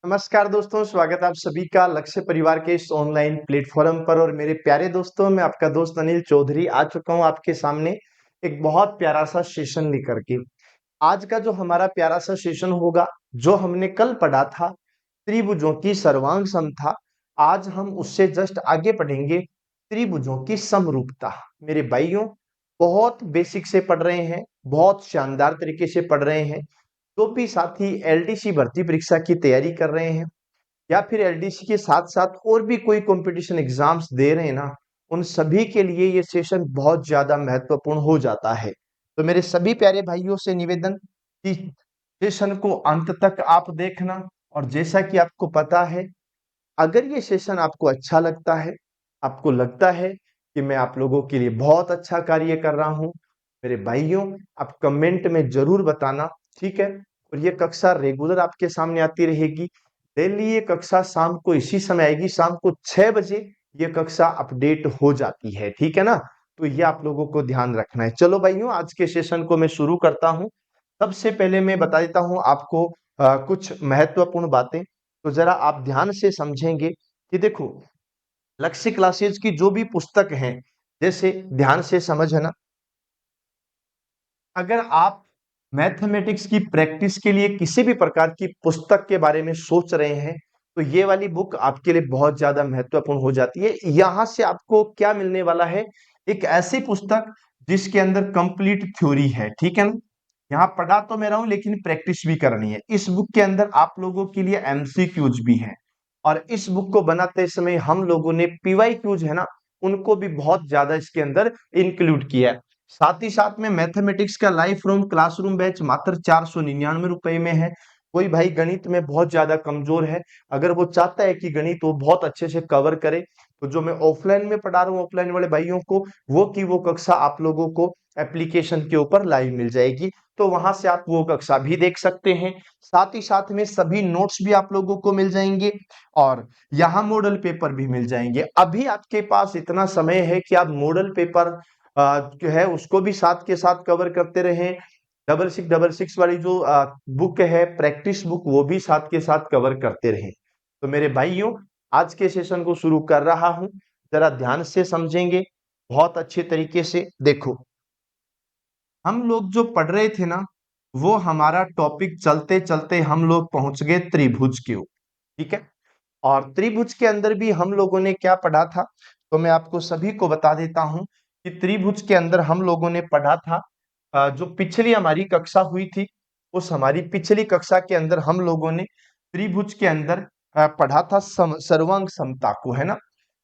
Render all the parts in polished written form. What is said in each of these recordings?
नमस्कार दोस्तों, स्वागत है आप सभी का लक्ष्य परिवार के इस ऑनलाइन प्लेटफॉर्म पर। और मेरे प्यारे दोस्तों, मैं आपका दोस्त अनिल चौधरी आ चुका हूं आपके सामने एक बहुत प्यारा सा सेशन लेकर के। आज का जो हमारा प्यारा सा सेशन होगा, जो हमने कल पढ़ा था त्रिभुजों की सर्वांग समता, आज हम उससे जस्ट आगे पढ़ेंगे त्रिभुजों की समरूपता। मेरे भाइयों, बहुत बेसिक से पढ़ रहे हैं, बहुत शानदार तरीके से पढ़ रहे हैं। जो भी साथी एलडीसी भर्ती परीक्षा की तैयारी कर रहे हैं या फिर एलडीसी के साथ साथ और भी कोई कंपटीशन एग्जाम्स दे रहे हैं ना, उन सभी के लिए ये सेशन बहुत ज्यादा महत्वपूर्ण हो जाता है। तो मेरे सभी प्यारे भाइयों से निवेदन कि सेशन को अंत तक आप देखना। और जैसा कि आपको पता है, अगर ये सेशन आपको अच्छा लगता है, आपको लगता है कि मैं आप लोगों के लिए बहुत अच्छा कार्य कर रहा हूं, मेरे भाइयों, आप कमेंट में जरूर बताना, ठीक है। और ये कक्षा रेगुलर आपके सामने आती रहेगी। डेली ये कक्षा शाम को इसी समय आएगी, शाम को 6 बजे ये कक्षा अपडेट हो जाती है, ठीक है ना। तो ये आप लोगों को ध्यान रखना है। चलो भाइयों, आज के सेशन को मैं शुरू करता हूं। सबसे पहले मैं बता देता हूं आपको कुछ महत्वपूर्ण बातें। तो जरा आप ध्यान से समझेंगे कि देखो, लक्ष्य क्लासेज की जो भी पुस्तक हैं, जैसे ध्यान से समझ है ना, अगर आप मैथमेटिक्स की प्रैक्टिस के लिए किसी भी प्रकार की पुस्तक के बारे में सोच रहे हैं, तो ये वाली बुक आपके लिए बहुत ज्यादा महत्वपूर्ण हो जाती है। यहां से आपको क्या मिलने वाला है? एक ऐसी पुस्तक जिसके अंदर कंप्लीट थ्योरी है, ठीक है ना। यहाँ पढ़ा तो मैं रहा हूं, लेकिन प्रैक्टिस भी करनी है। इस बुक के अंदर आप लोगों के लिए एमसीक्यूज भी है। और इस बुक को बनाते समय हम लोगों ने पीवाईक्यूज है ना, उनको भी बहुत ज्यादा इसके अंदर इंक्लूड किया है। साथ ही साथ में मैथमेटिक्स का लाइफ रूम क्लासरूम बैच मात्र 499 रुपए में है। कोई भाई गणित में बहुत ज्यादा कमजोर है, अगर वो चाहता है कि गणित वो बहुत अच्छे से कवर करे, तो जो मैं ऑफलाइन में पढ़ा रहा हूँ ऑफलाइन वाले भाइयों को, वो कक्षा आप लोगों को एप्लीकेशन के ऊपर लाइव मिल जाएगी। तो वहां से आप वो कक्षा भी देख सकते हैं। साथ ही साथ में सभी नोट्स भी आप लोगों को मिल जाएंगे और यहाँ मॉडल पेपर भी मिल जाएंगे। अभी आपके पास इतना समय है कि आप मॉडल पेपर जो है उसको भी साथ के साथ कवर करते रहें। 6666 वाली जो बुक है प्रैक्टिस बुक, वो भी साथ के साथ कवर करते रहें। तो मेरे भाइयों, आज के सेशन को शुरू कर रहा हूं, जरा ध्यान से समझेंगे, बहुत अच्छे तरीके से देखो। हम लोग जो पढ़ रहे थे ना, वो हमारा टॉपिक चलते चलते हम लोग पहुंच गए त्रिभुज के ऊपर, ठीक है। और त्रिभुज के अंदर भी हम लोगों ने क्या पढ़ा था, तो मैं आपको सभी को बता देता हूं कि त्रिभुज के अंदर हम लोगों ने पढ़ा था जो पिछली हमारी कक्षा हुई थी, उस हमारी पिछली कक्षा के अंदर हम लोगों ने त्रिभुज के अंदर पढ़ा था सर्वांग समता को, है ना।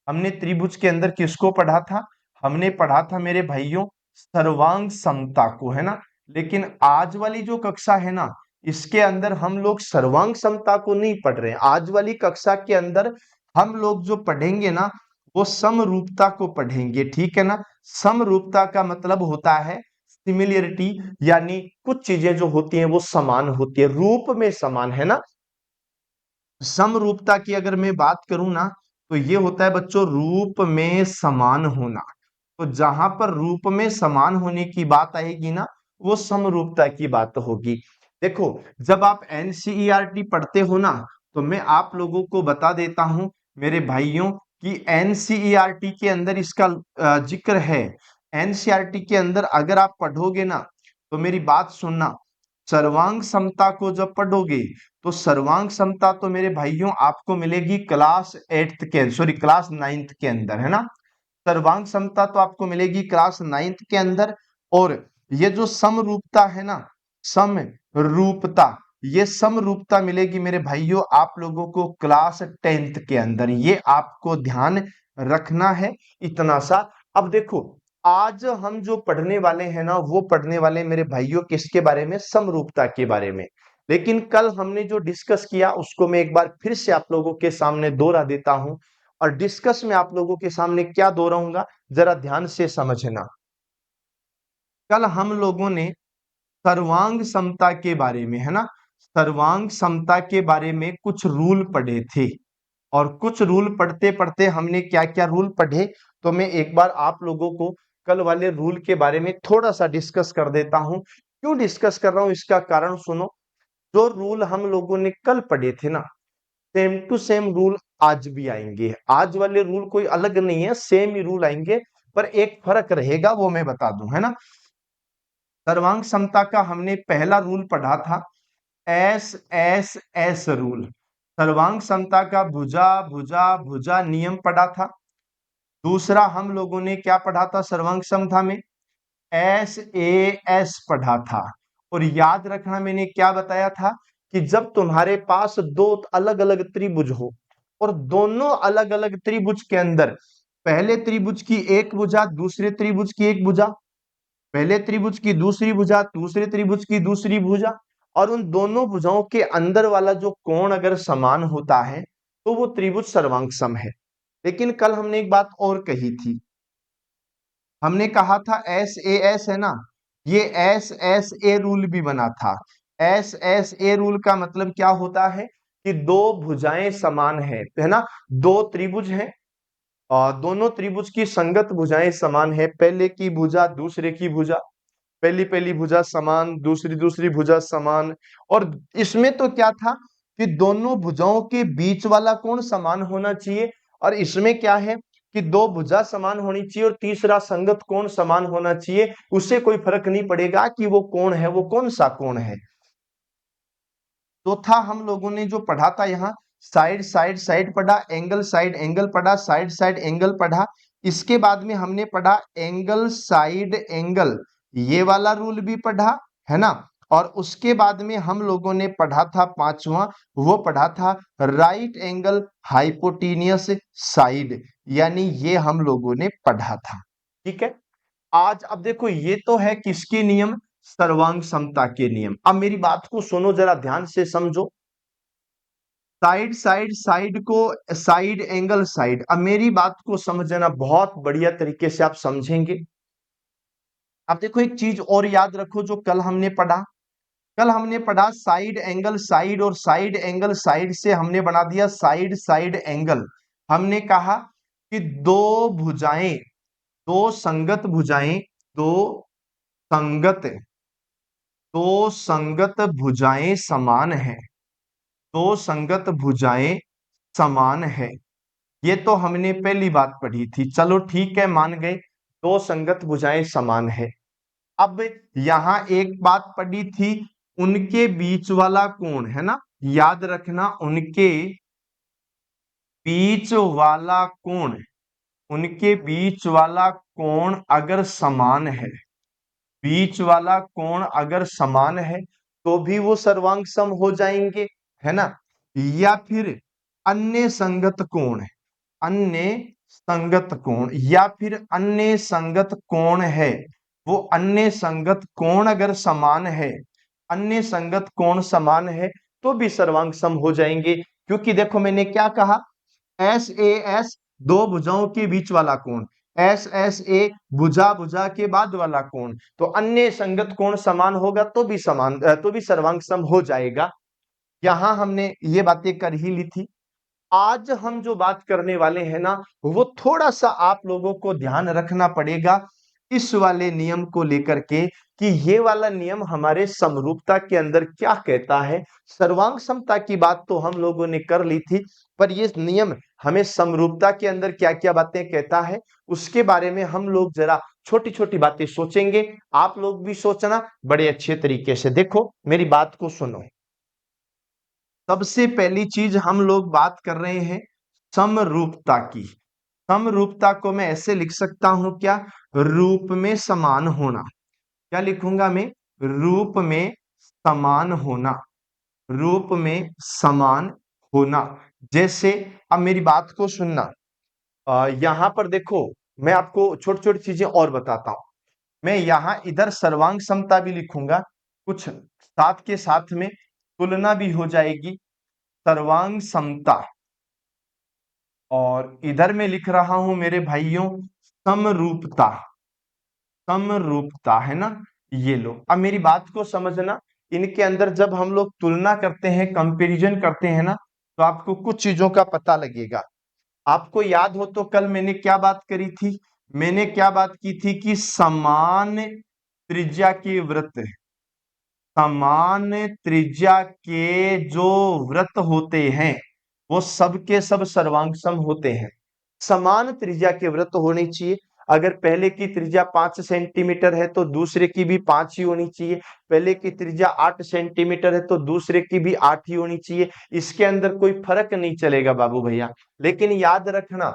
हमने त्रिभुज के अंदर किसको पढ़ा था? हमने पढ़ा था मेरे भाइयों सर्वांग समता को, है ना। लेकिन आज वाली जो कक्षा है ना, इसके अंदर हम लोग सर्वांग समता को नहीं पढ़ रहे हैं। आज वाली कक्षा के अंदर हम लोग जो पढ़ेंगे ना, वो समरूपता को पढ़ेंगे, ठीक है ना। समरूपता का मतलब होता है सिमिलरिटी, यानी कुछ चीजें जो होती हैं वो समान होती है, रूप में समान, है ना। समरूपता की अगर मैं बात करूं ना, तो ये होता है बच्चों रूप में समान होना। तो जहां पर रूप में समान होने की बात आएगी ना, वो समरूपता की बात होगी। देखो, जब आप एनसीईआरटी पढ़ते हो ना, तो मैं आप लोगों को बता देता हूं मेरे भाइयों कि एनसीईआरटी के अंदर इसका जिक्र है। एनसीईआरटी के अंदर अगर आप पढ़ोगे ना, तो मेरी बात सुनना, सर्वांग समता को जब पढ़ोगे, तो सर्वांग समता तो मेरे भाइयों आपको मिलेगी क्लास 9th के अंदर, है ना। सर्वांग समता तो आपको मिलेगी क्लास 9th के अंदर। और ये जो समरूपता है ना, समरूपता, ये समरूपता मिलेगी मेरे भाइयों आप लोगों को क्लास 10th के अंदर। ये आपको ध्यान रखना है, इतना सा। अब देखो, आज हम जो पढ़ने वाले हैं ना, वो पढ़ने वाले मेरे भाइयों किसके बारे में? समरूपता के बारे में। लेकिन कल हमने जो डिस्कस किया उसको मैं एक बार फिर से आप लोगों के सामने दोहरा देता हूं। और डिस्कस में आप लोगों के सामने क्या दोहराऊंगा, जरा ध्यान से समझना। कल हम लोगों ने सर्वांग समता के बारे में, है ना, सर्वांग समता के बारे में कुछ रूल पढ़े थे। और कुछ रूल पढ़ते पढ़ते हमने क्या क्या रूल पढ़े, तो मैं एक बार आप लोगों को कल वाले रूल के बारे में थोड़ा सा डिस्कस कर देता हूं। क्यों डिस्कस कर रहा हूं, इसका कारण सुनो। जो रूल हम लोगों ने कल पढ़े थे ना, सेम टू सेम रूल आज भी आएंगे। आज वाले रूल कोई अलग नहीं है, सेम ही रूल आएंगे, पर एक फर्क रहेगा, वो मैं बता दूं, है ना। सर्वांग समता का हमने पहला रूल पढ़ा था, एस एस एस रूल। सर्वांग समता का भुजा भुजा भुजा नियम पढ़ा था। दूसरा हम लोगों ने क्या पढ़ा था सर्वांग समता में, एस ए एस पढ़ा था। और याद रखना मैंने क्या बताया था कि जब तुम्हारे पास दो अलग अलग त्रिभुज हो और दोनों अलग अलग त्रिभुज के अंदर पहले त्रिभुज की एक भुजा दूसरे त्रिभुज की एक भुजा, पहले त्रिभुज की दूसरी भुजा दूसरे त्रिभुज की दूसरी भुजा, और उन दोनों भुजाओं के अंदर वाला जो कोण अगर समान होता है तो वो त्रिभुज सर्वांग सम है। लेकिन कल हमने एक बात और कही थी, हमने कहा था एस ए एस है ना, ये एस एस ए रूल भी बना था। एस एस ए रूल का मतलब क्या होता है कि दो भुजाएं समान है ना, दो त्रिभुज हैं और दोनों त्रिभुज की संगत भुजाएं समान है, पहले की भुजा दूसरे की भुजा, पहली पहली भुजा समान दूसरी दूसरी भुजा समान। और इसमें तो क्या था कि दोनों भुजाओं के बीच वाला कोण समान होना चाहिए, और इसमें क्या है कि दो भुजा समान होनी चाहिए और तीसरा संगत कोण समान होना चाहिए, उससे कोई फर्क नहीं पड़ेगा कि वो कोण है वो कौन सा कोण है। तो था हम लोगों ने जो पढ़ा था यहाँ, साइड साइड साइड पढ़ा, एंगल साइड एंगल पढ़ा, साइड साइड एंगल पढ़ा। इसके बाद में हमने पढ़ा एंगल साइड एंगल, ये वाला रूल भी पढ़ा, है ना। और उसके बाद में हम लोगों ने पढ़ा था पांचवा, वो पढ़ा था राइट एंगल हाइपोटेनियस साइड, यानी ये हम लोगों ने पढ़ा था। ठीक है, आज अब देखो ये तो है किसके नियम, सर्वांग समता के नियम। अब मेरी बात को सुनो जरा ध्यान से समझो, साइड साइड साइड को साइड एंगल साइड, अब मेरी बात को समझना बहुत बढ़िया तरीके से आप समझेंगे। अब देखो एक चीज और याद रखो जो कल हमने पढ़ा, कल हमने पढ़ा साइड एंगल साइड, और साइड एंगल साइड से हमने बना दिया साइड साइड एंगल। हमने कहा कि दो भुजाएं, दो संगत भुजाएं, दो संगत, दो संगत भुजाएं समान है, दो संगत भुजाएं समान है। ये तो हमने पहली बात पढ़ी थी, चलो ठीक है मान गए, दो संगत भुजाएं समान है। अब यहां एक बात पढ़ी थी, उनके बीच वाला कोण, है ना, याद रखना उनके बीच वाला कोण, उनके बीच वाला कोण अगर समान है, बीच वाला कोण अगर समान है तो भी वो सर्वांग सम हो जाएंगे, है ना। या फिर अन्य संगत कोण, अन्य संगत कोण, या फिर अन्य संगत कोण है, वो अन्य संगत कोण अगर समान है, अन्य संगत कोण समान है तो भी सर्वांग सम हो जाएंगे। क्योंकि देखो मैंने क्या कहा, एस ए एस दो भुजाओं के बीच वाला कोण, एस एस ए भुजा भुजा के बाद वाला कोण, तो अन्य संगत कोण समान होगा तो भी समान तो भी सर्वांग सम हो जाएगा। यहां हमने ये बातें कर ही ली थी। आज हम जो बात करने वाले हैं ना, वो थोड़ा सा आप लोगों को ध्यान रखना पड़ेगा इस वाले नियम को लेकर के, कि ये वाला नियम हमारे समरूपता के अंदर क्या कहता है। सर्वांग समता की बात तो हम लोगों ने कर ली थी, पर ये नियम हमें समरूपता के अंदर क्या क्या बातें कहता है उसके बारे में हम लोग जरा छोटी छोटी बातें सोचेंगे। आप लोग भी सोचना बड़े अच्छे तरीके से, देखो मेरी बात को सुनो। सबसे पहली चीज हम लोग बात कर रहे हैं समरूपता की। समरूपता को मैं ऐसे लिख सकता हूं क्या, रूप में समान होना। क्या लिखूंगा मैं, रूप में समान होना, रूप में समान होना। जैसे अब मेरी बात को सुनना, यहां पर देखो मैं आपको छोटी छोटी चीजें और बताता हूं। मैं यहां इधर सर्वांग समता भी लिखूंगा, कुछ साथ के साथ में तुलना भी हो जाएगी, सर्वांग समता। और इधर मैं लिख रहा हूं मेरे भाइयों समरूपता, समरूपता, है ना। ये लो अब मेरी बात को समझना, इनके अंदर जब हम लोग तुलना करते हैं कंपैरिजन करते हैं ना, तो आपको कुछ चीजों का पता लगेगा। आपको याद हो तो कल मैंने क्या बात करी थी, मैंने क्या बात की थी कि समान त्रिज्या के वृत्त, समान त्रिज्या के जो वृत्त होते हैं, वो सब के सब सर्वांग सम होते हैं। समान त्रिज्या के वृत्त होने चाहिए। अगर पहले की त्रिज्या 5 सेंटीमीटर है तो दूसरे की भी 5 ही होनी चाहिए। पहले की त्रिज्या 8 सेंटीमीटर है तो दूसरे की भी 8 ही होनी चाहिए। इसके अंदर कोई फर्क नहीं चलेगा बाबू भैया। लेकिन याद रखना,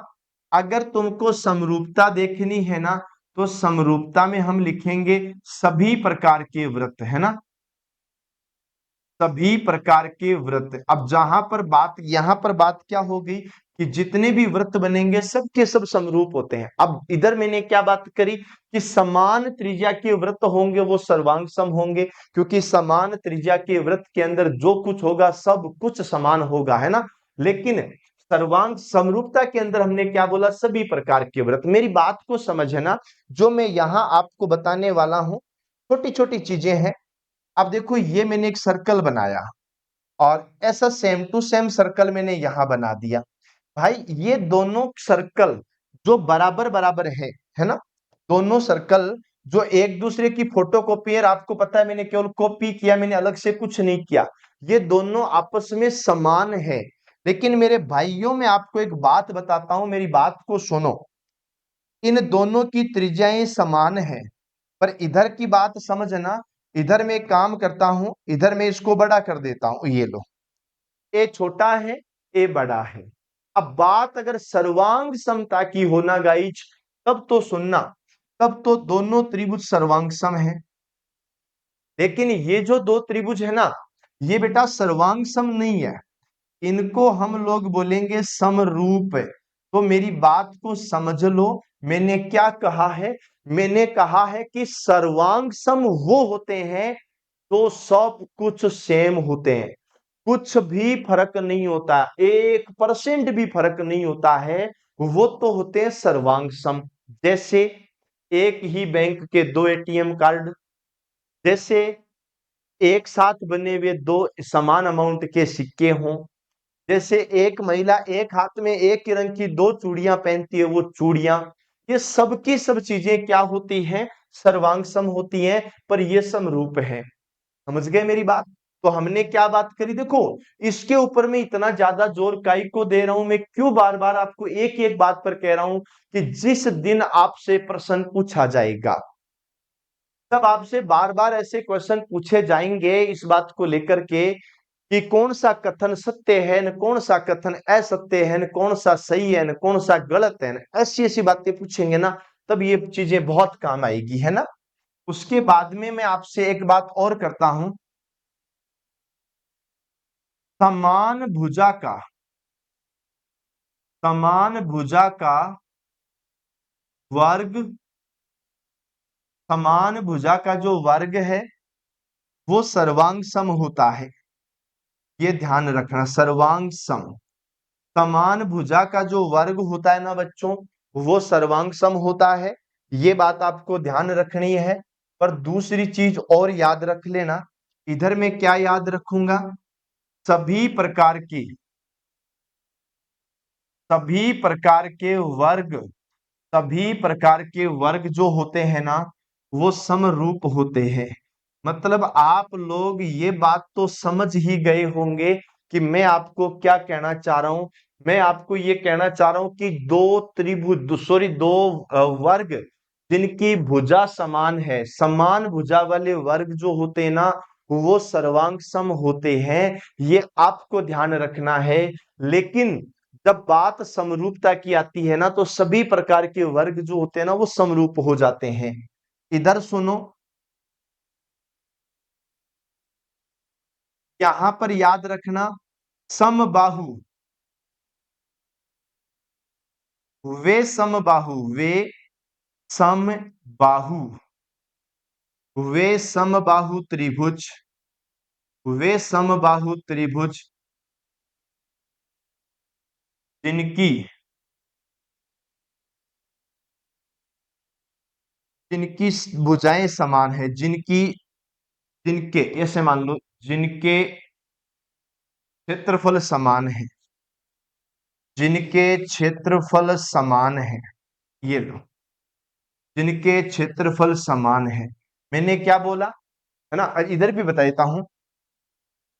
अगर तुमको समरूपता देखनी है ना, तो समरूपता में हम लिखेंगे सभी प्रकार के वृत्त, है ना, सभी प्रकार के वृत्त। अब जहां पर बात, यहां पर बात क्या हो गई कि जितने भी वृत्त बनेंगे सब के सब समरूप होते हैं। अब इधर मैंने क्या बात करी कि समान त्रिज्या के वृत्त होंगे वो सर्वांग सम होंगे, क्योंकि समान त्रिज्या के वृत्त के अंदर जो कुछ होगा सब कुछ समान होगा, है ना। लेकिन सर्वांग समरूपता के अंदर हमने क्या बोला, सभी प्रकार के वृत्त। मेरी बात को समझना, जो मैं यहां आपको बताने वाला हूं छोटी छोटी चीजें हैं। अब देखो, ये मैंने एक सर्कल बनाया और ऐसा सेम टू सेम सर्कल मैंने यहां बना दिया। भाई ये दोनों सर्कल जो बराबर बराबर है ना, दोनों सर्कल जो एक दूसरे की फोटोकॉपी है, आपको पता है मैंने केवल कॉपी किया, मैंने अलग से कुछ नहीं किया। ये दोनों आपस में समान है। लेकिन मेरे भाइयों, मैं आपको एक बात बताता हूं, मेरी बात को सुनो। इन दोनों की त्रिज्याएं समान है, पर इधर की बात समझना। इधर मैं एक काम करता हूं, इधर मैं इसको बड़ा कर देता हूं, ये लो, ए छोटा है, ए बड़ा है। अब बात अगर सर्वांग समता की होना गाइज, तब तो सुनना, तब तो दोनों त्रिभुज सर्वांग सम है। लेकिन ये जो दो त्रिभुज है ना, ये बेटा सर्वांग सम नहीं है, इनको हम लोग बोलेंगे समरूप। तो मेरी बात को समझ लो, मैंने क्या कहा है, मैंने कहा है कि सर्वांग सम वो होते हैं तो सब कुछ सेम होते हैं, कुछ भी फर्क नहीं होता, 1% भी फर्क नहीं होता है, वो तो होते हैं सर्वांग सम। जैसे एक ही बैंक के दो एटीएम कार्ड, जैसे एक साथ बने हुए दो समान अमाउंट के सिक्के हों, जैसे एक महिला एक हाथ में एक ही रंग की दो चूड़ियां पहनती है, वो चूड़ियां, ये सब की सब चीजें क्या होती हैं, सर्वांग सम होती हैं, पर ये समरूप है। समझ गए मेरी बात। तो हमने क्या बात करी, देखो इसके ऊपर मैं इतना ज्यादा जोर काई को दे रहा हूं, मैं क्यों बार बार आपको एक एक बात पर कह रहा हूं कि जिस दिन आपसे प्रश्न पूछा जाएगा, तब आपसे बार बार ऐसे क्वेश्चन पूछे जाएंगे इस बात को लेकर के कि कौन सा कथन सत्य है, न कौन सा कथन असत्य है, न कौन सा सही है, न कौन सा गलत है, न ऐसी ऐसी बातें पूछेंगे ना, तब ये चीजें बहुत काम आएगी, है ना। उसके बाद में मैं आपसे एक बात और करता हूं, समान भुजा का, समान भुजा का वर्ग, समान भुजा का जो वर्ग है वो सर्वांग सम होता है। ये ध्यान रखना, सर्वांग सम, समान भुजा का जो वर्ग होता है ना बच्चों, वो सर्वांग सम होता है। ये बात आपको ध्यान रखनी है। पर दूसरी चीज और याद रख लेना, इधर मैं क्या याद रखूंगा, सभी प्रकार की, सभी प्रकार के वर्ग, सभी प्रकार के वर्ग जो होते हैं ना, वो समरूप होते हैं। मतलब आप लोग ये बात तो समझ ही गए होंगे कि मैं आपको क्या कहना चाह रहा हूं। मैं आपको ये कहना चाह रहा हूं कि दो त्रिभुज, सॉरी दो वर्ग जिनकी भुजा समान है, समान भुजा वाले वर्ग जो होते हैं ना, वो सर्वांग सम होते हैं। ये आपको ध्यान रखना है। लेकिन जब बात समरूपता की आती है ना, तो सभी प्रकार के वर्ग जो होते हैं ना, वो समरूप हो जाते हैं। इधर सुनो, यहां पर याद रखना, समबाहु, वे समबाहु, वे समबाहु, वे समबाहु त्रिभुज, वे समबाहु त्रिभुज जिनकी, जिनकी भुजाएं समान है, जिनकी, जिनके, ऐसे मान लो, जिनके क्षेत्रफल समान है, जिनके क्षेत्रफल समान है, ये लो, जिनके क्षेत्रफल समान है। मैंने क्या बोला, है ना, इधर भी बता देता हूं।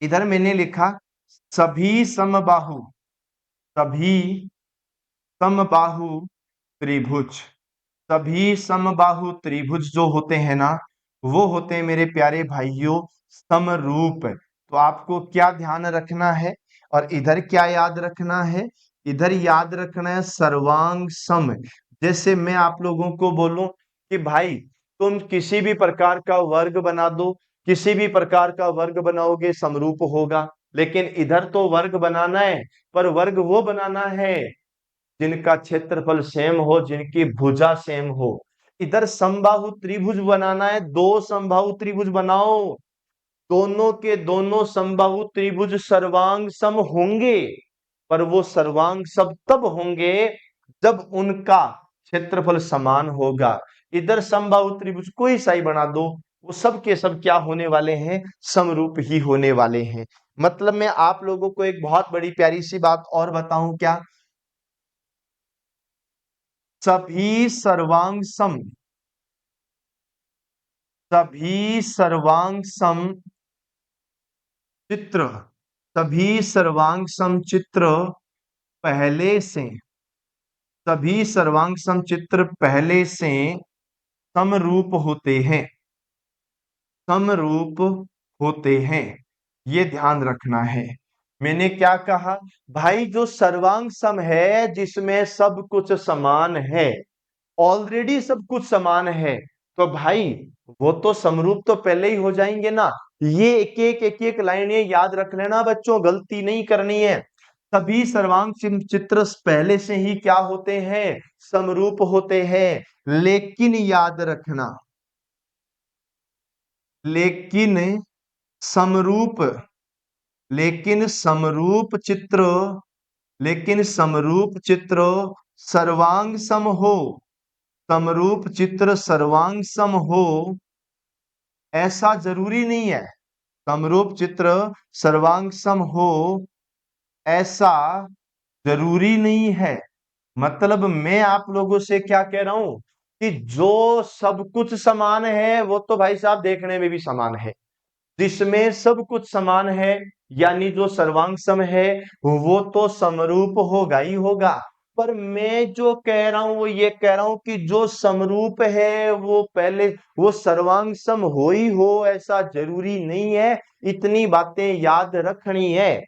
इधर मैंने लिखा सभी समबाहु, सभी समबाहु त्रिभुज, सभी समबाहु त्रिभुज जो होते हैं ना, वो होते हैं मेरे प्यारे भाइयों समरूप। तो आपको क्या ध्यान रखना है और इधर क्या याद रखना है? इधर याद रखना है सर्वांग सम। जैसे मैं आप लोगों को बोलूं कि भाई तुम किसी भी प्रकार का वर्ग बना दो, किसी भी प्रकार का वर्ग बनाओगे समरूप होगा। लेकिन इधर तो वर्ग बनाना है, पर वर्ग वो बनाना है जिनका क्षेत्रफल सेम हो, जिनकी भुजा सेम हो। इधर समबाहु त्रिभुज बनाना है, दो समबाहु त्रिभुज बनाओ, दोनों के दोनों समबाहु त्रिभुज सर्वांग सम होंगे। पर वो सर्वांग सम तब होंगे जब उनका क्षेत्रफल समान होगा। इधर समबाहु त्रिभुज कोई सा ही बना दो, वो सब के सब क्या होने वाले हैं? समरूप ही होने वाले हैं। मतलब मैं आप लोगों को एक बहुत बड़ी प्यारी सी बात और बताऊं क्या? सभी सर्वांग सम, सभी सर्वांग सम चित्र, सभी सर्वांग सम चित्र पहले से, सभी सर्वांग सम चित्र पहले से समरूप होते हैं, समरूप होते हैं। ये ध्यान रखना है। मैंने क्या कहा? भाई जो सर्वांग सम है जिसमें सब कुछ समान है, ऑलरेडी सब कुछ समान है, तो भाई वो तो समरूप तो पहले ही हो जाएंगे ना। ये एक एक लाइन ये याद रख लेना बच्चों, गलती नहीं करनी है। सभी सर्वांग चित्र पहले से ही क्या होते हैं? समरूप होते हैं। लेकिन याद रखना, लेकिन समरूप, लेकिन समरूप चित्र, लेकिन समरूप चित्र सर्वांग सम हो, समरूप चित्र सर्वांग सम हो ऐसा जरूरी नहीं है। समरूप चित्र सर्वांग सम हो ऐसा जरूरी नहीं है। मतलब मैं आप लोगों से क्या कह रहा हूं कि जो सब कुछ समान है वो तो भाई साहब देखने में भी समान है। जिसमें सब कुछ समान है यानी जो सर्वांग सम है वो तो समरूप होगा ही होगा। पर मैं जो कह रहा हूं वो ये कह रहा हूं कि जो समरूप है वो पहले वो सर्वांग सम हो ही हो ऐसा जरूरी नहीं है। इतनी बातें याद रखनी है।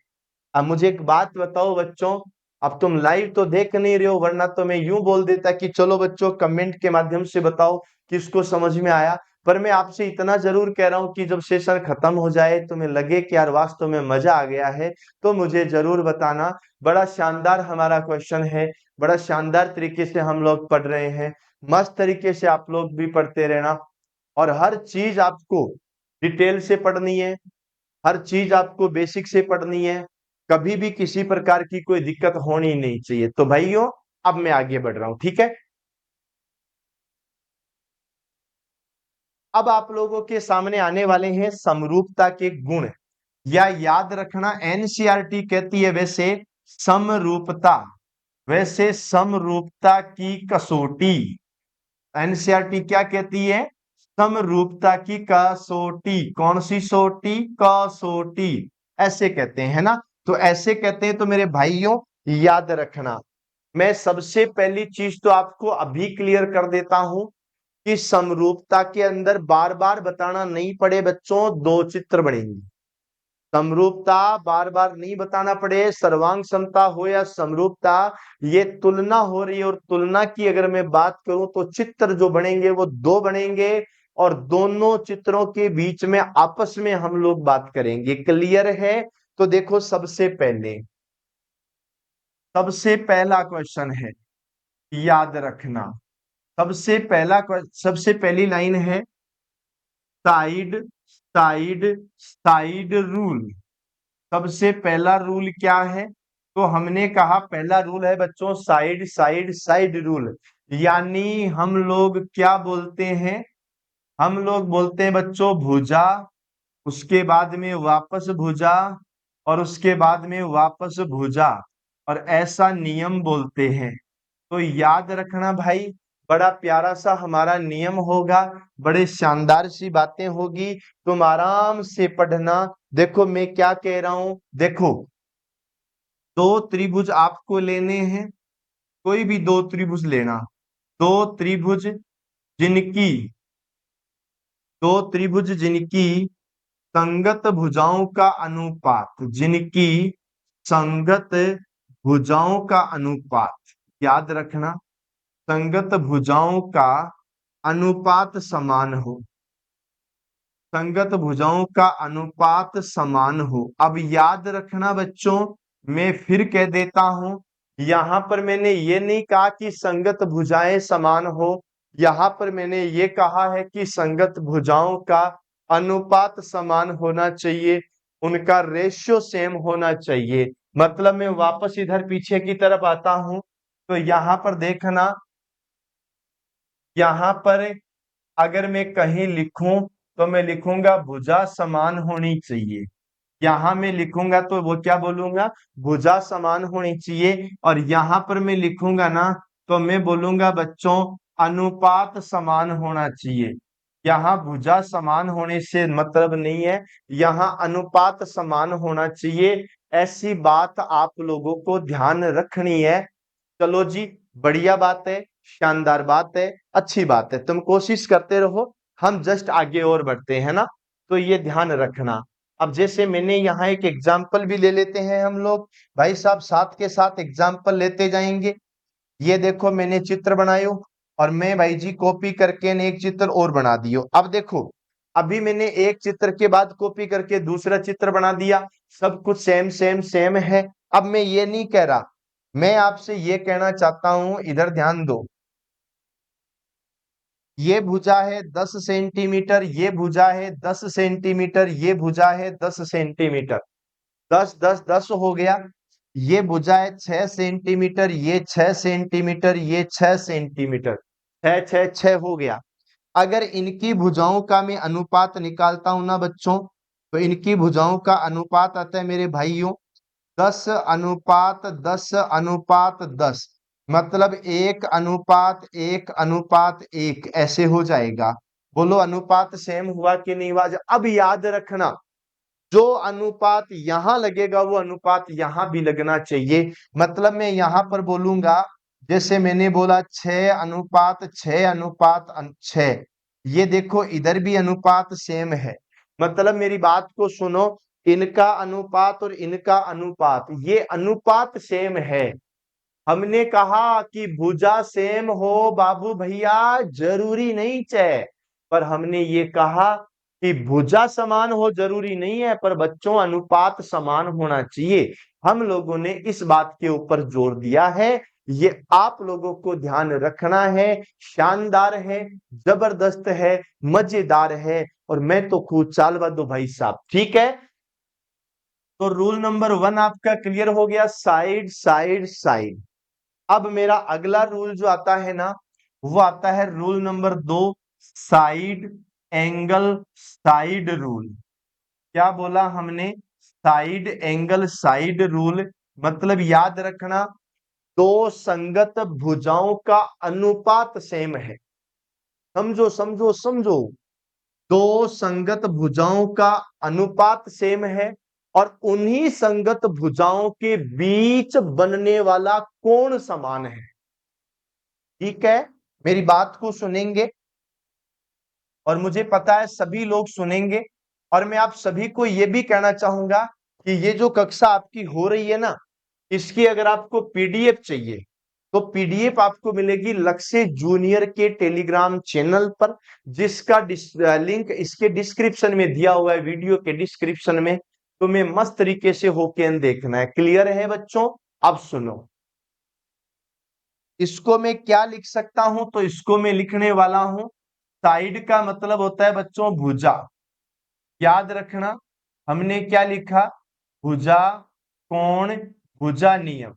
अब मुझे एक बात बताओ बच्चों, अब तुम लाइव तो देख नहीं रहे हो, वरना तो मैं यूं बोल देता कि चलो बच्चों कमेंट के माध्यम से बताओ किसको समझ में आया। पर मैं आपसे इतना जरूर कह रहा हूं कि जब सेशन खत्म हो जाए तुम्हें लगे कि यार वास्तव में मजा आ गया है, तो मुझे जरूर बताना। बड़ा शानदार हमारा क्वेश्चन है, बड़ा शानदार तरीके से हम लोग पढ़ रहे हैं। मस्त तरीके से आप लोग भी पढ़ते रहना, और हर चीज आपको डिटेल से पढ़नी है, हर चीज आपको बेसिक से पढ़नी है। कभी भी किसी प्रकार की कोई दिक्कत होनी नहीं चाहिए। तो भाइयों अब मैं आगे बढ़ रहा हूं, ठीक है। अब आप लोगों के सामने आने वाले हैं समरूपता के गुण, या याद रखना एनसीईआरटी कहती है वैसे समरूपता, वैसे समरूपता की कसौटी। एनसीईआरटी क्या कहती है? समरूपता की कसौटी। कौन सी सोटी? कसौटी, ऐसे कहते हैं ना। तो ऐसे कहते हैं तो मेरे भाइयों याद रखना। मैं सबसे पहली चीज तो आपको अभी क्लियर कर देता हूं कि समरूपता के अंदर बार बार बताना नहीं पड़े बच्चों, दो चित्र बनेंगे। समरूपता बार बार नहीं बताना पड़े, सर्वांग समता हो या समरूपता, ये तुलना हो रही है। और तुलना की अगर मैं बात करूं तो चित्र जो बनेंगे वो दो बनेंगे, और दोनों चित्रों के बीच में आपस में हम लोग बात करेंगे। क्लियर है? तो देखो सबसे पहले, सबसे पहला क्वेश्चन है, याद रखना। सबसे पहली लाइन है साइड, साइड, साइड रूल। सबसे पहला रूल क्या है? तो हमने कहा पहला रूल है बच्चों साइड, साइड, साइड रूल। यानी हम लोग क्या बोलते हैं? हम लोग बोलते हैं बच्चों भुजा, उसके बाद में वापस भुजा, और उसके बाद में वापस भुजा, और ऐसा नियम बोलते हैं। तो याद रखना भाई, बड़ा प्यारा सा हमारा नियम होगा, बड़े शानदार सी बातें होगी, तुम आराम से पढ़ना। देखो मैं क्या कह रहा हूं, देखो दो त्रिभुज आपको लेने हैं, कोई भी दो त्रिभुज लेना। दो त्रिभुज जिनकी दो त्रिभुज जिनकी संगत भुजाओं का अनुपात, जिनकी संगत भुजाओं का अनुपात, याद रखना, संगत भुजाओं का अनुपात समान हो, संगत भुजाओं का अनुपात समान हो। अब याद रखना बच्चों, मैं फिर कह देता हूं, यहां पर मैंने ये नहीं कहा कि संगत भुजाएं समान हो, यहां पर मैंने ये कहा है कि संगत भुजाओं का अनुपात समान होना चाहिए, उनका रेशियो सेम होना चाहिए। मतलब मैं वापस इधर पीछे की तरफ आता हूं, तो यहां पर देखना, यहां पर अगर मैं कहीं लिखूं तो मैं लिखूंगा भुजा समान होनी चाहिए। यहां मैं लिखूंगा तो वो क्या बोलूंगा, भुजा समान होनी चाहिए। और यहां पर मैं लिखूंगा ना, तो मैं बोलूंगा बच्चों अनुपात समान होना चाहिए। यहाँ भुजा समान होने से मतलब नहीं है, यहाँ अनुपात समान होना चाहिए। ऐसी बात आप लोगों को ध्यान रखनी है। चलो जी, बढ़िया बात है, शानदार बात है, अच्छी बात है, तुम कोशिश करते रहो, हम जस्ट आगे और बढ़ते हैं ना, तो ये ध्यान रखना। अब जैसे मैंने यहाँ एक एग्जाम्पल भी ले लेते हैं हम लोग, भाई साहब साथ के साथ एग्जाम्पल लेते जाएंगे। ये देखो मैंने चित्र बनायो, और मैं भाई जी कॉपी करके ने एक चित्र और बना दियो। अब देखो, अभी मैंने एक चित्र के बाद कॉपी करके दूसरा चित्र बना दिया, सब कुछ सेम सेम सेम है। अब मैं ये नहीं कह रहा, मैं आपसे ये कहना चाहता हूं, इधर ध्यान दो, ये भुजा है 10 सेंटीमीटर, ये भुजा है 10 सेंटीमीटर, ये भुजा है 10 सेंटीमीटर, 10 10 10 हो गया। ये भुजा है 6 सेंटीमीटर, ये 6 सेंटीमीटर, ये 6 सेंटीमीटर, 6 6 6 हो गया। अगर इनकी भुजाओं का मैं अनुपात निकालता हूं ना बच्चों, तो इनकी भुजाओं का अनुपात आता है मेरे भाइयों 10 अनुपात 10 अनुपात 10, मतलब 1 अनुपात 1 अनुपात 1 ऐसे हो जाएगा। बोलो अनुपात सेम हुआ कि नहीं हुआ? अब याद रखना, जो अनुपात यहां लगेगा वो अनुपात यहां भी लगना चाहिए। मतलब मैं यहां पर बोलूंगा, जैसे मैंने बोला 6 अनुपात 6 अनुपात 6, ये देखो इधर भी अनुपात सेम है। मतलब मेरी बात को सुनो, इनका अनुपात और इनका अनुपात, ये अनुपात सेम है। हमने कहा कि भुजा सेम हो बाबू भैया, जरूरी नहीं है, पर हमने ये कहा कि भुजा समान हो जरूरी नहीं है, पर बच्चों अनुपात समान होना चाहिए। हम लोगों ने इस बात के ऊपर जोर दिया है, ये आप लोगों को ध्यान रखना है। शानदार है, जबरदस्त है, मजेदार है, और मैं तो खूब चालबाज हूं भाई साहब, ठीक है। तो रूल नंबर 1 आपका क्लियर हो गया, साइड साइड साइड। अब मेरा अगला रूल जो आता है ना, वो आता है rule number 2, side angle side rule. क्या बोला हमने? Side angle side rule. मतलब याद रखना, दो संगत भुजाओं का अनुपात सेम है। समझो समझो समझो, दो संगत भुजाओं का अनुपात सेम है, और उन्हीं संगत भुजाओं के बीच बनने वाला कोण समान है। ठीक है, मेरी बात को सुनेंगे, और मुझे पता है सभी लोग सुनेंगे। और मैं आप सभी को यह भी कहना चाहूंगा कि ये जो कक्षा आपकी हो रही है ना, इसकी अगर आपको पीडीएफ चाहिए, तो पीडीएफ आपको मिलेगी लक्ष्य जूनियर के टेलीग्राम चैनल पर, जिसका लिंक इसके डिस्क्रिप्शन में दिया हुआ है, वीडियो के डिस्क्रिप्शन में। तो मैं मस्त तरीके से होके देखना है। क्लियर है बच्चों? अब सुनो, इसको मैं क्या लिख सकता हूं, तो इसको मैं लिखने वाला हूं, साइड का मतलब होता है बच्चों भुजा। याद रखना, हमने क्या लिखा? भुजा कोण भुजा नियम,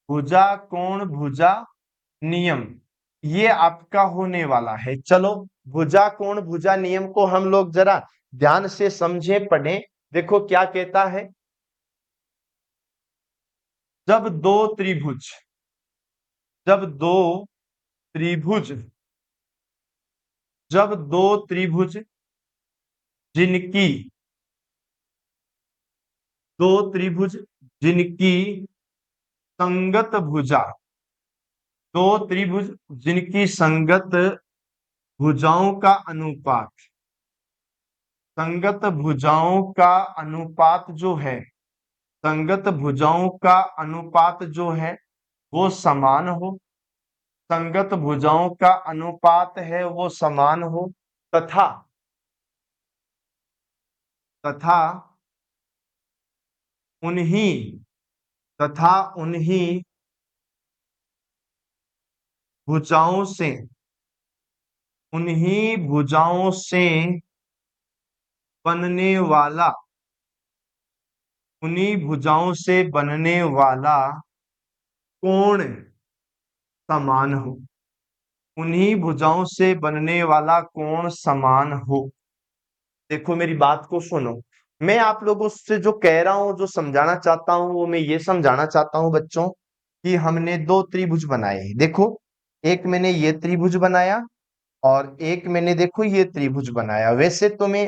भुजा कोण भुजा नियम, ये आपका होने वाला है। चलो, भुजा कोण भुजा नियम को हम लोग जरा ध्यान से समझे पढ़ें। देखो क्या कहता है, जब दो त्रिभुज जब दो त्रिभुज जब दो त्रिभुज जिनकी दो त्रिभुज जिनकी संगत भुजा, दो त्रिभुज जिनकी संगत भुजाओं का अनुपात, संगत भुजाओं का अनुपात जो है, संगत भुजाओं का अनुपात जो है वो समान हो, संगत भुजाओं का अनुपात है वो समान हो, तथा तथा उन्हीं तथा उन्हीं भुजाओं से, उन्हीं भुजाओं से बनने वाला, उन्हीं भुजाओं से बनने वाला कोण समान हो, उन्हीं भुजाओं से बनने वाला कोण समान हो। देखो मेरी बात को सुनो, मैं आप लोगों से जो कह रहा हूं, जो समझाना चाहता हूं, वो मैं ये समझाना चाहता हूं बच्चों कि हमने दो त्रिभुज बनाए। देखो, एक मैंने ये त्रिभुज बनाया और एक मैंने देखो ये त्रिभुज बनाया। वैसे तुम्हें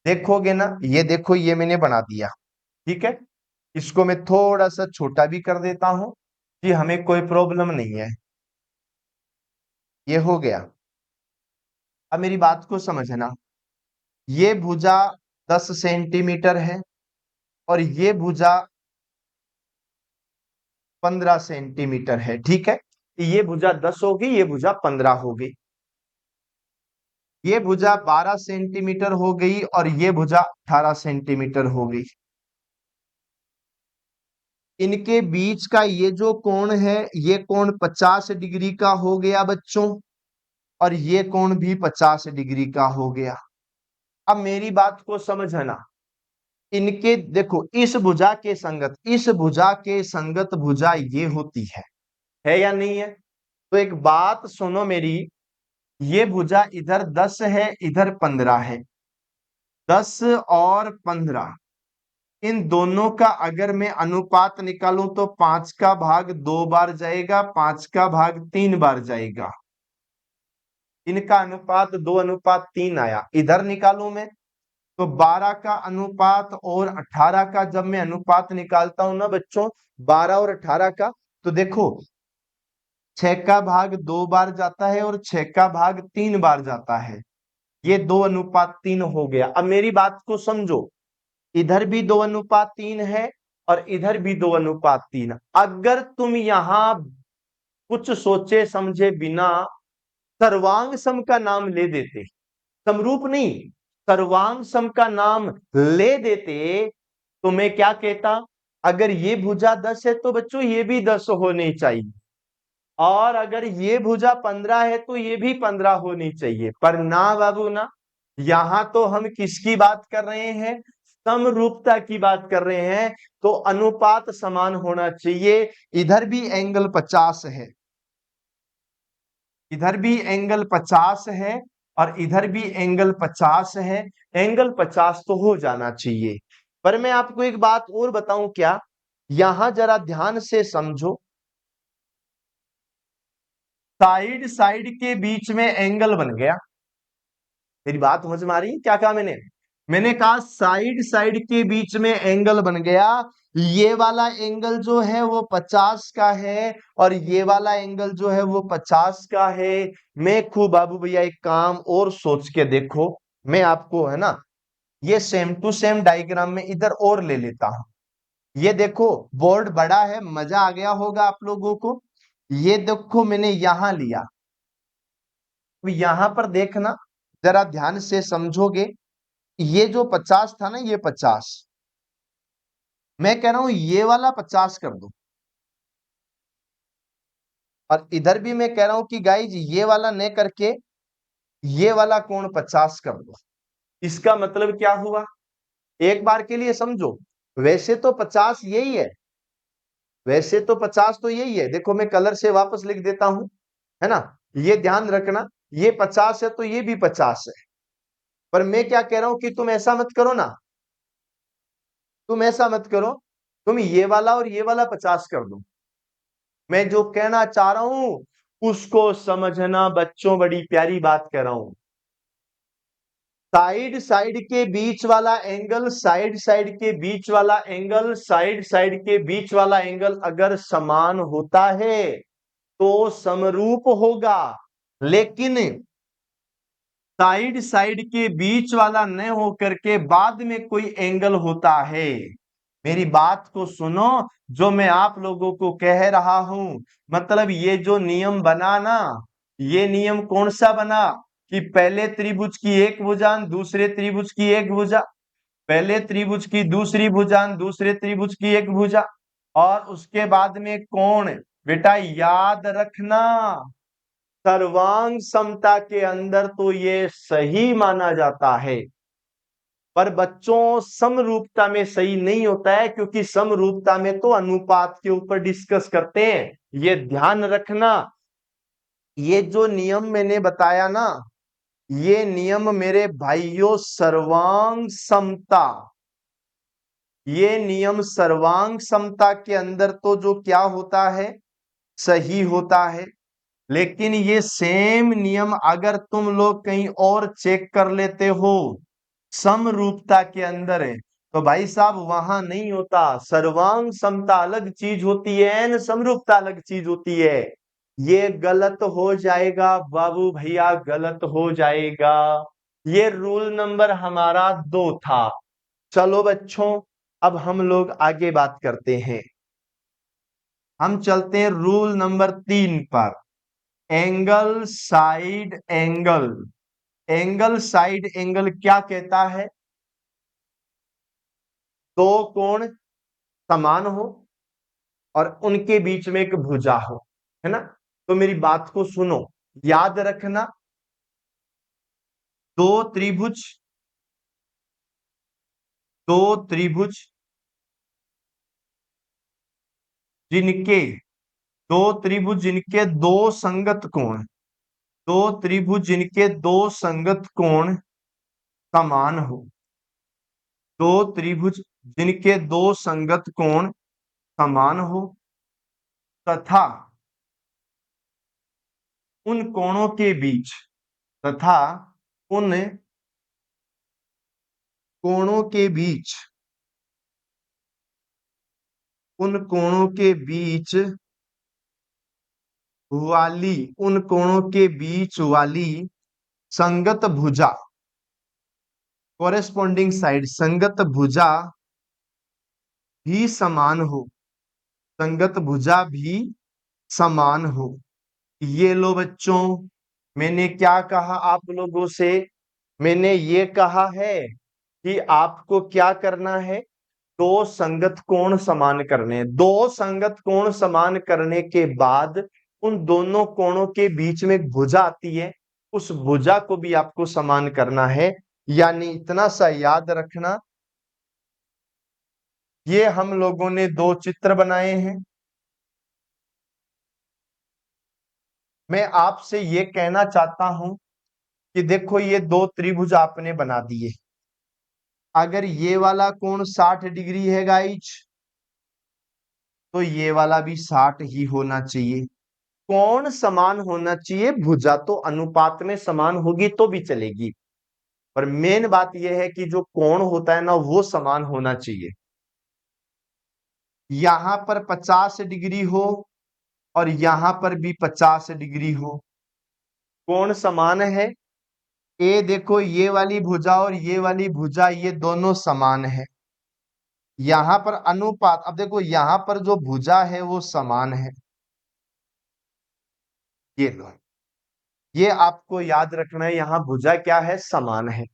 देखोगे ना, ये देखो ये मैंने बना दिया, ठीक है। इसको मैं थोड़ा सा छोटा भी कर देता हूं कि हमें कोई प्रॉब्लम नहीं है। ये हो गया। अब मेरी बात को समझना, ये भुजा 10 सेंटीमीटर है और ये भुजा 15 सेंटीमीटर है, ठीक है। ये भुजा 10 होगी, ये भुजा 15 हो गई, ये भुजा 12 सेंटीमीटर हो गई और ये भुजा 18 सेंटीमीटर हो गई। इनके बीच का ये जो कोण है, ये कोण 50 डिग्री का हो गया बच्चों, और ये कोण भी 50 डिग्री का हो गया। अब मेरी बात को समझना, इनके देखो इस भुजा के संगत, इस भुजा के संगत भुजा ये होती है या नहीं है? तो एक बात सुनो मेरी, ये भुजा इधर 10 है, इधर 15 है। 10 और 15, इन दोनों का अगर मैं अनुपात निकालूं तो 5 का भाग 2 बार जाएगा, 5 का भाग 3 बार जाएगा। इनका अनुपात 2:3 आया। इधर निकालूं मैं तो 12 का अनुपात और 18 का जब मैं अनुपात निकालता हूं ना बच्चों, 12 और 18 का, तो देखो 6 का भाग 2 बार जाता है और 6 का भाग 3 बार जाता है। ये 2:3 हो गया। अब मेरी बात को समझो, इधर भी 2:3 है और इधर भी 2:3। अगर तुम यहां कुछ सोचे समझे बिना सर्वांग सम का नाम ले देते, समरूप नहीं, सर्वांग सम का नाम ले देते, तो मैं क्या कहता, अगर ये भुजा 10 है तो बच्चों ये भी 10 होनी चाहिए, और अगर ये भुजा 15 है तो ये भी 15 होनी चाहिए। पर ना बाबू ना, यहां तो हम किसकी बात कर रहे हैं? समरूपता की बात कर रहे हैं। तो अनुपात समान होना चाहिए। इधर भी एंगल 50 है, इधर भी एंगल 50 है और इधर भी एंगल 50 है। एंगल 50 तो हो जाना चाहिए। पर मैं आपको एक बात और बताऊं क्या, यहां जरा ध्यान से समझो, साइड साइड के बीच में एंगल बन गया। मेरी बात समझ में आ रही है? क्या कहा मैंने कहा साइड साइड के बीच में एंगल बन गया। ये वाला एंगल जो है वो 50 का है और ये वाला एंगल जो है वो 50 का है। मैं खूब बाबू भैया एक काम और सोच के देखो, मैं आपको है ना ये सेम टू सेम डायग्राम में इधर और ले लेता हूं। ये देखो बोर्ड बड़ा है, मजा आ गया होगा आप लोगों को। ये देखो मैंने यहां लिया, तो यहां पर देखना, जरा ध्यान से समझोगे, ये जो 50 था ना, ये 50, मैं कह रहा हूं ये वाला 50 कर दो, और इधर भी मैं कह रहा हूं कि गाइज ये वाला न करके ये वाला कोण 50 कर दो। इसका मतलब क्या हुआ, एक बार के लिए समझो। वैसे तो 50 यही है, वैसे तो 50 तो यही है। देखो मैं कलर से वापस लिख देता हूं, है ना। ये ध्यान रखना, ये 50 है तो ये भी 50 है। पर मैं क्या कह रहा हूं कि तुम ऐसा मत करो ना, तुम ऐसा मत करो, तुम ये वाला और ये वाला 50 कर दो। मैं जो कहना चाह रहा हूं उसको समझना बच्चों, बड़ी प्यारी बात कह रहा हूं। साइड साइड के बीच वाला एंगल, साइड साइड के बीच वाला एंगल, साइड साइड के बीच वाला एंगल अगर समान होता है तो समरूप होगा। लेकिन साइड साइड के बीच वाला न होकर के बाद में कोई एंगल होता है। मेरी बात को सुनो, जो मैं आप लोगों को कह रहा हूं, मतलब ये जो नियम बना ना, ये नियम कौन सा बना कि पहले त्रिभुज की एक भुजान, दूसरे त्रिभुज की एक भुजा, पहले त्रिभुज की दूसरी भुजान, दूसरे त्रिभुज की एक भुजा, और उसके बाद में कोण। बेटा याद रखना, सर्वांग समता के अंदर तो ये सही माना जाता है, पर बच्चों समरूपता में सही नहीं होता है, क्योंकि समरूपता में तो अनुपात के ऊपर डिस्कस करते हैं। ये ध्यान रखना, ये जो नियम मैंने बताया ना, ये नियम मेरे भाइयों सर्वांग समता, ये नियम सर्वांग समता के अंदर तो जो क्या होता है, सही होता है। लेकिन ये सेम नियम अगर तुम लोग कहीं और चेक कर लेते हो, समरूपता के अंदर है, तो भाई साहब वहां नहीं होता। सर्वांग समता अलग चीज होती है न समरूपता अलग चीज होती है। ये गलत हो जाएगा बाबू भैया, गलत हो जाएगा। ये रूल नंबर हमारा 2 था। चलो बच्चों, अब हम लोग आगे बात करते हैं। हम चलते हैं रूल नंबर 3 पर। Angle side angle. Angle side angle क्या कहता है? दो कोण समान हो और उनके बीच में एक भुजा हो, है ना। तो मेरी बात को सुनो, याद रखना, दो त्रिभुज, दो त्रिभुज जिनके, दो त्रिभुज जिनके दो संगत कोण, दो त्रिभुज जिनके दो संगत कोण समान हो, दो त्रिभुज जिनके दो संगत कोण समान हो, तथा उन कोणों के बीच, तथा उन कोणों के बीच, उन कोणों के बीच वाली, उन कोणों के बीच वाली संगत भुजा, कोरेस्पोंडिंग साइड, संगत भुजा भी समान हो, संगत भुजा भी समान हो। ये लो बच्चों, मैंने क्या कहा आप लोगों से? मैंने ये कहा है कि आपको क्या करना है, दो संगत कोण समान करने हैं। दो संगत कोण समान करने के बाद उन दोनों कोणों के बीच में एक भुजा आती है, उस भुजा को भी आपको समान करना है। यानी इतना सा याद रखना, ये हम लोगों ने दो चित्र बनाए हैं। मैं आपसे ये कहना चाहता हूं कि देखो ये दो त्रिभुज आपने बना दिए। अगर ये वाला कोण 60 डिग्री है गाइज, तो ये वाला भी 60 ही होना चाहिए। कोण समान होना चाहिए, भुजा तो अनुपात में समान होगी तो भी चलेगी, पर मेन बात यह है कि जो कोण होता है ना, वो समान होना चाहिए। यहां पर 50 डिग्री हो और यहां पर भी 50 डिग्री हो, कोण समान है। ये देखो, ये वाली भुजा और ये वाली भुजा, ये दोनों समान है। यहां पर अनुपात, अब देखो यहां पर जो भुजा है वो समान है। ये लो, ये आपको याद रखना है, यहां भुजा क्या है, समान है।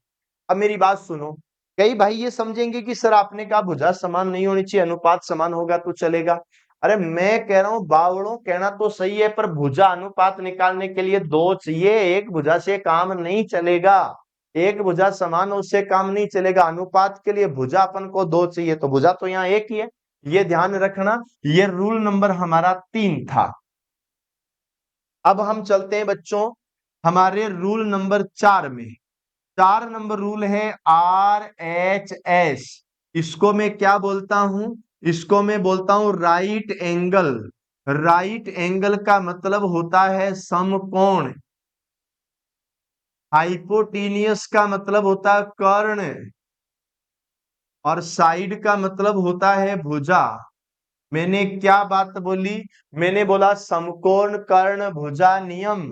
अब मेरी बात सुनो, कई भाई ये समझेंगे कि सर आपने कहा भुजा समान नहीं होनी चाहिए, अनुपात समान होगा तो चलेगा। अरे मैं कह रहा हूं बावड़ों, कहना तो सही है, पर भुजा अनुपात निकालने के लिए दो चाहिए, एक भुजा से काम नहीं चलेगा। एक भुजा समान उससे काम नहीं चलेगा, अनुपात के लिए भुजा अपन को दो चाहिए, तो भुजा तो यहाँ एक ही है। ये ध्यान रखना, ये रूल नंबर हमारा 3 था। अब हम चलते हैं बच्चों हमारे रूल नंबर 4 में। 4 नंबर रूल है RHS। इसको मैं क्या बोलता हूं? इसको मैं बोलता हूं राइट एंगल। राइट एंगल का मतलब होता है समकोण। हाइपोटेनियस का मतलब होता है कर्ण, और साइड का मतलब होता है भुजा। मैंने क्या बात बोली? मैंने बोला समकोण कर्ण भुजा नियम,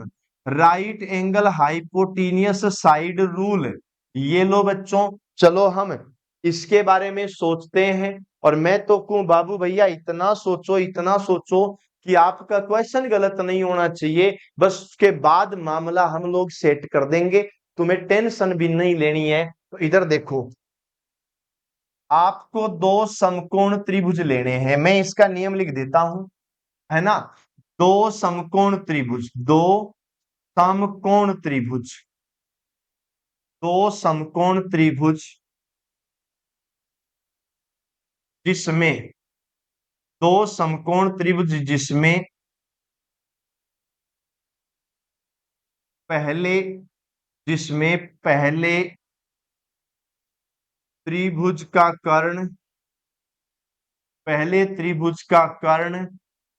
right angle hypotenuse side rule. ये लो बच्चों, चलो हम इसके बारे में सोचते हैं। और मैं तो कहूं बाबू भैया, इतना सोचो, इतना सोचो कि आपका क्वेश्चन गलत नहीं होना चाहिए। बस उसके बाद मामला हम लोग सेट कर देंगे, तुम्हें टेंशन भी नहीं लेनी है। तो इधर देखो, आपको दो समकोण त्रिभुज लेने हैं। मैं इसका नियम लिख देता हूं, है ना। दो समकोण त्रिभुज, दो समकोण त्रिभुज, दो समकोण त्रिभुज जिसमें, दो समकोण त्रिभुज जिसमें पहले, जिसमें पहले त्रिभुज का कर्ण, पहले त्रिभुज का कर्ण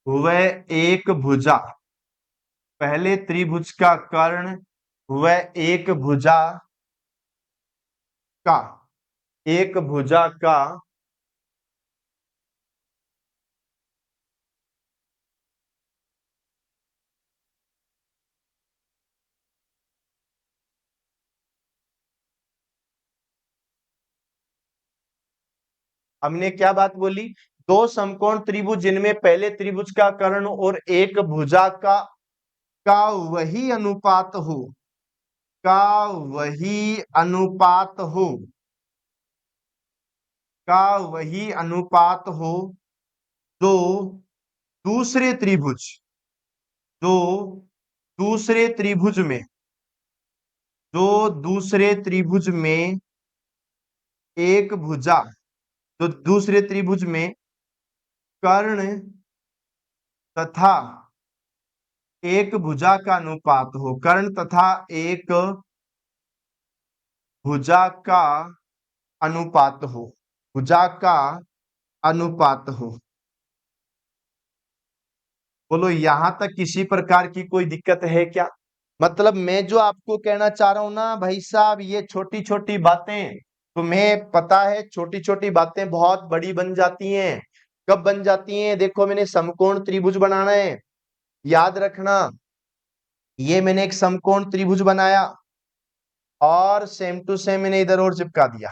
वह एक भुजा, पहले त्रिभुज का कर्ण वह एक भुजा का, एक भुजा का हमने क्या बात बोली? दो समकोण त्रिभुज जिनमें पहले त्रिभुज का कर्ण और एक भुजा का वही अनुपात हो, का वही अनुपात हो, का वही अनुपात हो जो दूसरे त्रिभुज, जो दूसरे त्रिभुज में, जो दूसरे त्रिभुज में एक भुजा, जो दूसरे त्रिभुज में कर्ण तथा एक भुजा का अनुपात हो, कर्ण तथा एक भुजा का अनुपात हो, भुजा का अनुपात हो। बोलो यहां तक किसी प्रकार की कोई दिक्कत है क्या? मतलब मैं जो आपको कहना चाह रहा हूं ना भाई साहब, ये छोटी छोटी बातें तुम्हें पता है, छोटी छोटी बातें बहुत बड़ी बन जाती हैं। कब बन जाती हैं? देखो, मैंने समकोण त्रिभुज बनाना है, याद रखना। ये मैंने एक समकोण त्रिभुज बनाया और सेम टू सेम मैंने इधर और चिपका दिया।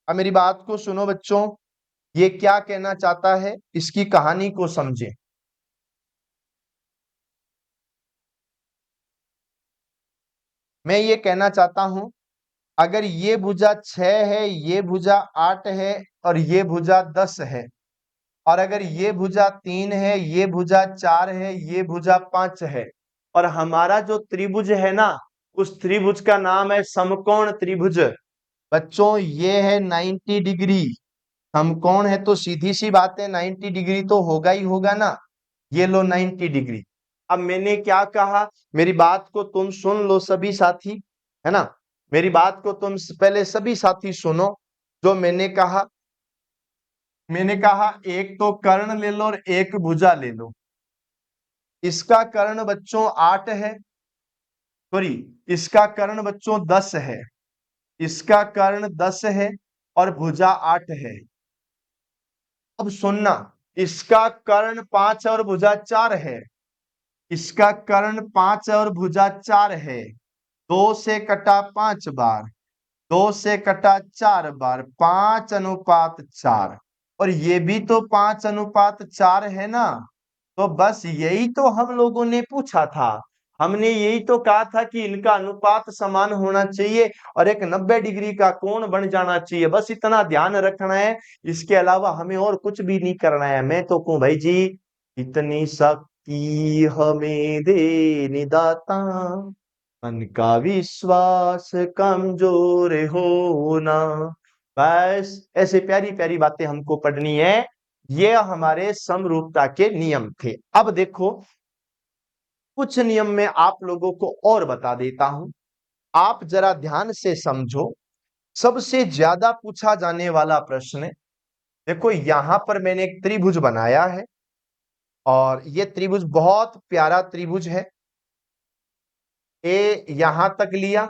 अब मेरी बात को सुनो बच्चों, ये क्या कहना चाहता है, इसकी कहानी को समझे। मैं ये कहना चाहता हूं, अगर ये भुजा 6 है, ये भुजा 8 है, और ये भुजा 10 है, और अगर ये भुजा 3 है, ये भुजा 4 है, ये भुजा 5 है, और हमारा जो त्रिभुज है ना, उस त्रिभुज का नाम है समकोण त्रिभुज। बच्चों ये है 90 डिग्री, समकोण है तो सीधी सी बात है 90 डिग्री तो होगा ही होगा ना। ये लो 90 डिग्री। अब मैंने क्या कहा, मेरी बात को तुम सुन लो सभी साथी, है ना। मेरी बात को तुम पहले सभी साथी सुनो। जो मैंने कहा एक तो कर्ण ले लो और एक भुजा ले लो। इसका कर्ण बच्चों 8 है, सॉरी, इसका कर्ण बच्चों 10 है, इसका कर्ण 10 है और भुजा 8 है। अब सुनना, इसका कर्ण 5 और भुजा 4 है, इसका कर्ण 5 और भुजा 4 है। 2 से कटा 5 बार, 2 से कटा 4 बार, 5:4। और ये भी तो 5:4 है ना। तो बस यही तो हम लोगों ने पूछा था, हमने यही तो कहा था कि इनका अनुपात समान होना चाहिए और एक 90 डिग्री का कोण बन जाना चाहिए। बस इतना ध्यान रखना है, इसके अलावा हमें और कुछ भी नहीं करना है। मैं तो कहूं भाई जी, इतनी शक्ति हमें दे निदाता, मन का विश्वास कमजोर होना। बस ऐसे प्यारी प्यारी बातें हमको पढ़नी है। ये हमारे समरूपता के नियम थे। अब देखो, कुछ नियम में आप लोगों को और बता देता हूं, आप जरा ध्यान से समझो। सबसे ज्यादा पूछा जाने वाला प्रश्न, देखो यहां पर मैंने एक त्रिभुज बनाया है और ये त्रिभुज बहुत प्यारा त्रिभुज है। ए यहां तक लिया,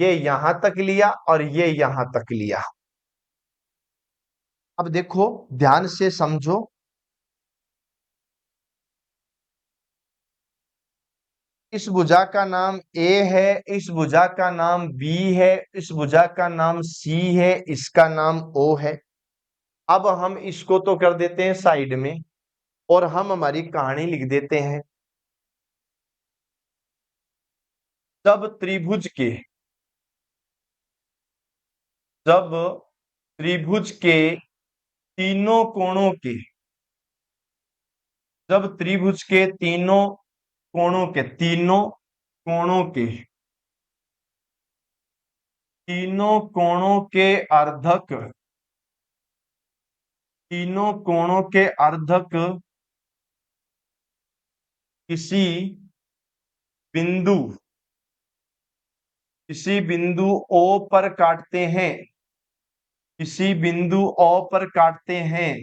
ये यहां तक लिया और ये यहां तक लिया। अब देखो ध्यान से समझो, इस भुजा का नाम ए है, इस भुजा का नाम बी है, इस भुजा का नाम सी है, इसका नाम ओ है। अब हम इसको तो कर देते हैं साइड में और हम हमारी कहानी लिख देते हैं। जब त्रिभुज के जब त्रिभुज के तीनों कोणों के जब त्रिभुज के तीनों कोणों के अर्धक तीनों कोणों के अर्धक किसी बिंदु किसी बिंदु ओ पर काटते हैं, किसी बिंदु ओ पर काटते हैं।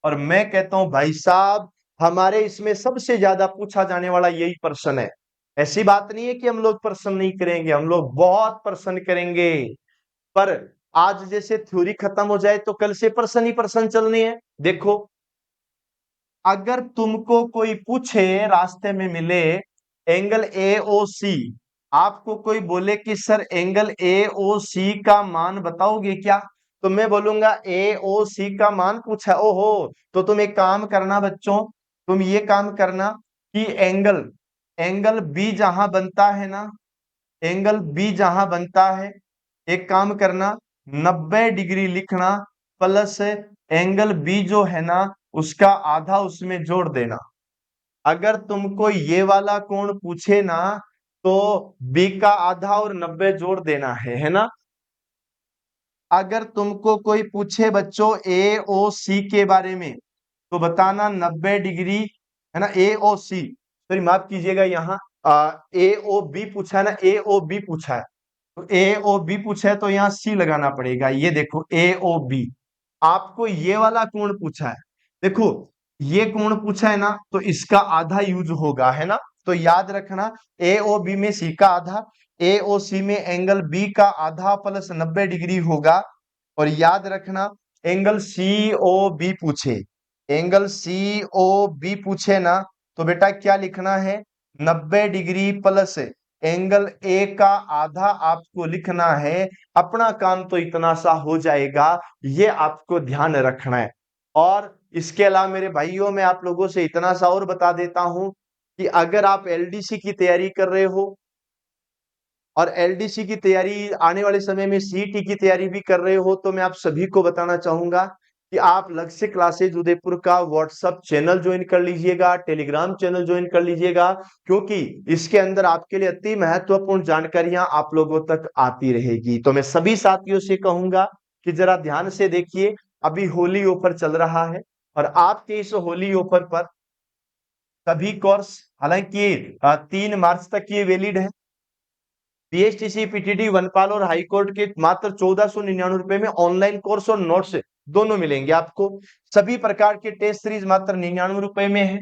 और मैं कहता हूं भाई साहब, हमारे इसमें सबसे ज्यादा पूछा जाने वाला यही प्रश्न है। ऐसी बात नहीं है कि हम लोग प्रश्न नहीं करेंगे, हम लोग बहुत प्रश्न करेंगे। पर आज जैसे थ्योरी खत्म हो जाए तो कल से प्रश्न ही प्रश्न चलने हैं। देखो, अगर तुमको कोई पूछे, रास्ते में मिले एंगल ए ओ सी, आपको कोई बोले कि सर एंगल ए ओ सी का मान बताओगे क्या, तो मैं बोलूंगा ए ओ सी का मान पूछा, ओहो, तो तुम एक काम करना बच्चों, तुम ये काम करना कि एंगल एंगल बी जहां बनता है ना, एंगल बी जहां बनता है, एक काम करना, 90 डिग्री लिखना प्लस एंगल बी जो है ना उसका आधा उसमें जोड़ देना। अगर तुमको ये वाला कोण पूछे ना तो बी का आधा और 90 जोड़ देना है ना। अगर तुमको कोई पूछे बच्चों ए ओ सी के बारे में तो बताना 90 डिग्री, है ना, ए ओ सी, सॉरी माफ कीजिएगा, यहाँ ए ओ बी पूछा है ना, ए ओ बी पूछा है, तो ए ओ बी पूछा है तो यहाँ सी लगाना पड़ेगा। ये देखो ए ओ बी, आपको ये वाला कोण पूछा है, देखो ये कोण पूछा है ना तो इसका आधा यूज होगा, है ना। तो याद रखना ए ओ बी में सी का आधा, ए ओ सी में एंगल बी का आधा प्लस 90 डिग्री होगा। और याद रखना एंगल सी ओ बी पूछे, एंगल सी ओ बी पूछे ना तो बेटा क्या लिखना है, 90 डिग्री प्लस एंगल ए का आधा आपको लिखना है। अपना काम तो इतना सा हो जाएगा, ये आपको ध्यान रखना है। और इसके अलावा मेरे भाइयों, मैं आप लोगों से इतना सा और बता देता हूं कि अगर आप एलडीसी की तैयारी कर रहे हो और एलडीसी की तैयारी आने वाले समय में सीईटी की तैयारी भी कर रहे हो, तो मैं आप सभी को बताना चाहूंगा कि आप लक्ष्य क्लासेज उदयपुर का व्हाट्सएप चैनल ज्वाइन कर लीजिएगा, टेलीग्राम चैनल ज्वाइन कर लीजिएगा, क्योंकि इसके अंदर आपके लिए अति महत्वपूर्ण जानकारियां आप लोगों तक आती रहेगी। तो मैं सभी साथियों से कहूंगा कि जरा ध्यान से देखिए, अभी होली ऑफर चल रहा है और आपके इस होली ऑफर पर सभी कोर्स, हालांकि 3 मार्च तक ये वैलिड है, बीएसटीसी पीटीटी वनपाल और हाईकोर्ट के मात्र 1499 रुपए में ऑनलाइन कोर्स और नोट्स दोनों मिलेंगे आपको। सभी प्रकार के टेस्ट सीरीज मात्र 99 रुपए में है।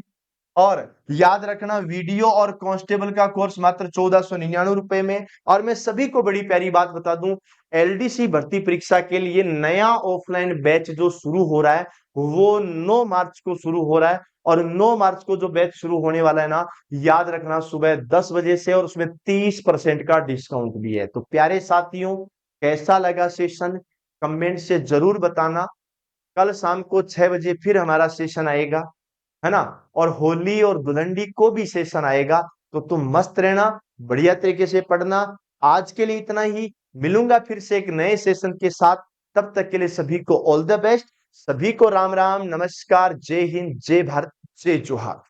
और याद रखना वीडियो और कांस्टेबल का कोर्स मात्र 1499 रुपए में। और मैं सभी को बड़ी प्यारी बात बता दूं, एलडीसी भर्ती परीक्षा के लिए नया ऑफलाइन बैच जो शुरू हो रहा है वो 9 मार्च को शुरू हो रहा है। और 9 मार्च को जो बैच शुरू होने वाला है ना, याद रखना सुबह 10 बजे से, और उसमें 30% का डिस्काउंट भी है। तो प्यारे साथियों, कैसा लगा सेशन कमेंट से जरूर बताना। कल शाम को 6 बजे फिर हमारा सेशन आएगा, है ना, और होली और धुलंडी को भी सेशन आएगा। तो तुम मस्त रहना, बढ़िया तरीके से पढ़ना। आज के लिए इतना ही, मिलूंगा फिर से एक नए सेशन के साथ। तब तक के लिए सभी को ऑल द बेस्ट, सभी को राम राम, नमस्कार, जय हिंद, जय भारत, जय जोहार।